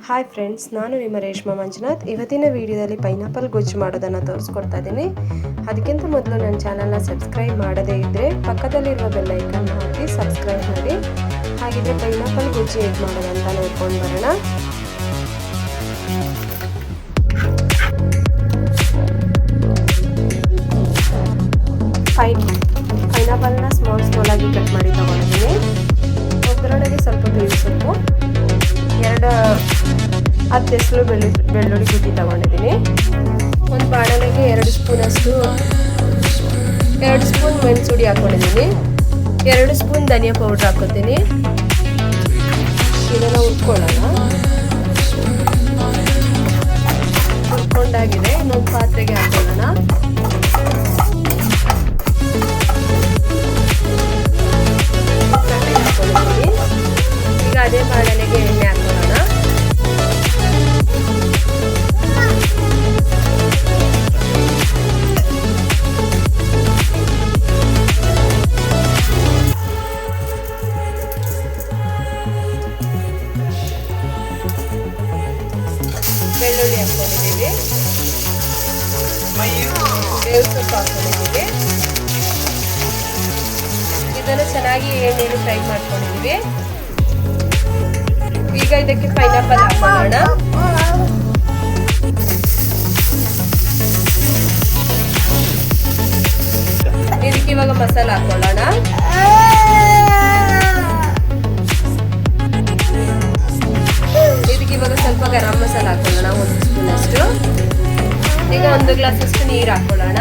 Hi friends, ನಾನು ನಿಮ್ಮ ರೇಷ್ಮಾ ಮಂಜುನಾಥ್. ಇವತ್ತಿನ ವಿಡಿಯೋದಲ್ಲಿ ಪೈನಾಪಲ್ ಗೊಜ್ಜು ಮಾಡೋದನ್ನು ತೋರಿಸ್ಕೊಡ್ತಾ ಇದ್ದೀನಿ. ಅದಕ್ಕಿಂತ ಮೊದಲು ನನ್ನ ಚಾನಲ್ನ ಸಬ್ಸ್ಕ್ರೈಬ್ ಮಾಡದೇ ಇದ್ದರೆ ಪಕ್ಕದಲ್ಲಿರುವ ಬೆಲ್ ಐಕನ್ ಹಾಕಿ ಸಬ್ಸ್ಕ್ರೈಬ್ ಮಾಡಿ. ಹಾಗಿದ್ರೆ ಪೈನಾಪಲ್ ಗೊಜ್ಜು ಹೇಗೆ ಮಾಡೋದಂತ ನೋಡ್ಕೊಂಡು ಬರೋಣ. ಪೈನಾಪಲ್ನ ಸ್ಮಾಲ್ ಆಗಿ ಕಟ್ ಮಾಡಿ ತಗೊಂಡಿದ್ದೀನಿ. ಒಗ್ಗರಣೆಗೆ ಸ್ವಲ್ಪ ಬೇಳೆ ಸೊಪ್ಪು, 10 ಎಸಳು ಬೆಳ್ಳುಳ್ಳಿ ಕುಟ್ಟಿ ತಗೊಂಡಿದ್ದೀನಿ. ಒಂದು ಬಾಣಲೆಗೆ 2 ಸ್ಪೂನ್ ಮೆಣಸುಡಿ ಹಾಕೊಂಡಿದ್ದೀನಿ. 2 ಸ್ಪೂನ್ ಧನಿಯಾ ಪೌಡ್ರ್ ಹಾಕೋತೀನಿ. ಇದನ್ನು ಹುರ್ಕೊಳ್ಳೋಣ. ಹುರ್ಕೊಂಡಾಗಿದೆ. ಇನ್ನೊಂದು ಪಾತ್ರೆಗೆ ಹಾಕೊಳ್ಳೋಣ. ಈಗ ಅದೇ ಬಾಣಲೆಗೆ ಎಣ್ಣೆ ಹಾಕೊಳ್ಳೋಣ. ಬೆಳ್ಳುಳ್ಳಿ ಹಾಕೊಂಡಿದ್ದೀವಿ, ಬೇವು ಸೊಪ್ಪು ಹಾಕೊಂಡಿದ್ದೀವಿ. ಇದನ್ನು ಚೆನ್ನಾಗಿ ಎಣ್ಣೆಯಲ್ಲಿ ಫ್ರೈ ಮಾಡ್ಕೊಂಡಿದ್ದೀವಿ. ಈಗ ಇದಕ್ಕೆ ಪೈನಾಪಲ್ ಹಾಕೊಳ್ಳೋಣ. ಇದಕ್ಕೆ ಇವಾಗ ಮಸಾಲ ಹಾಕೊಳ್ಳೋಣ. ಇದಕ್ಕೆ ಇವಾಗ ಸ್ವಲ್ಪ ಗರಂ ಮಸಾಲ ಹಾಕೊಳ್ಳೋಣ, 1 ಸ್ಪೂನ್ ಅಷ್ಟು. ಈಗ 1 ಗ್ಲಾಸ್ ಅಷ್ಟು ನೀರು ಹಾಕೊಳ್ಳೋಣ.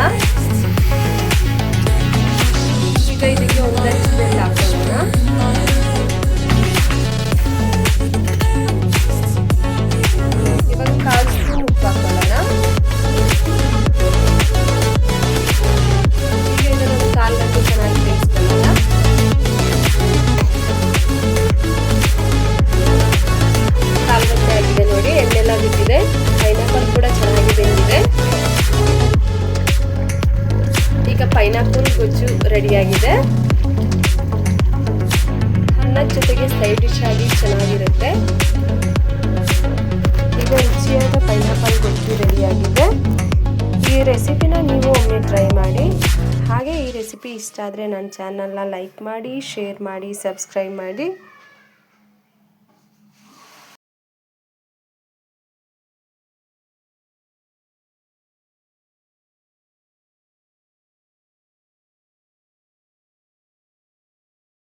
ಈಗ ಇದಕ್ಕೆ 1 ಇಂಚ್ ಬೆಲ್ಲ ಹಾಕೊಳ್ಳೋಣ. ಇವಾಗ 1/4 ಸ್ಪೂನ್ ಉಪ್ಪು ಹಾಕೊಳ್ಳೋಣ. ಈಗ ಇದನ್ನು 1/4 ಗಂಟೆ ಚೆನ್ನಾಗಿ ಬೇಯಿಸ್ಕೊಳ್ಳೋಣ. 1/4 ಗಂಟೆ ಆಗಿದೆ ನೋಡಿ, ಎಣ್ಣೆಲ್ಲ ಬಿಟ್ಟಿದೆ. ಪೈನಾಪಲ್ ಕೂಡ ಚೆನ್ನಾಗಿ ಬೆಂದಿದೆ. ಈಗ ಪೈನಾಪಲ್ ಗೊಜ್ಜು ರೆಡಿಯಾಗಿದೆ. ಅನ್ನದ ಜೊತೆಗೆ ಸೈಡ್ ಡಿಶ್ ಆಗಿ ಚೆನ್ನಾಗಿರುತ್ತೆ. ಈಗ ರುಚಿಯಾದ ಪೈನಾಪಲ್ ಗೊಜ್ಜು ರೆಡಿಯಾಗಿದೆ. ಈ ರೆಸಿಪಿನ ನೀವು ಒಮ್ಮೆ ಟ್ರೈ ಮಾಡಿ. ಹಾಗೆ ಈ ರೆಸಿಪಿ ಇಷ್ಟ ಆದರೆ ನನ್ನ ಚಾನಲ್ನ ಲೈಕ್ ಮಾಡಿ, ಶೇರ್ ಮಾಡಿ, ಸಬ್ಸ್ಕ್ರೈಬ್ ಮಾಡಿ.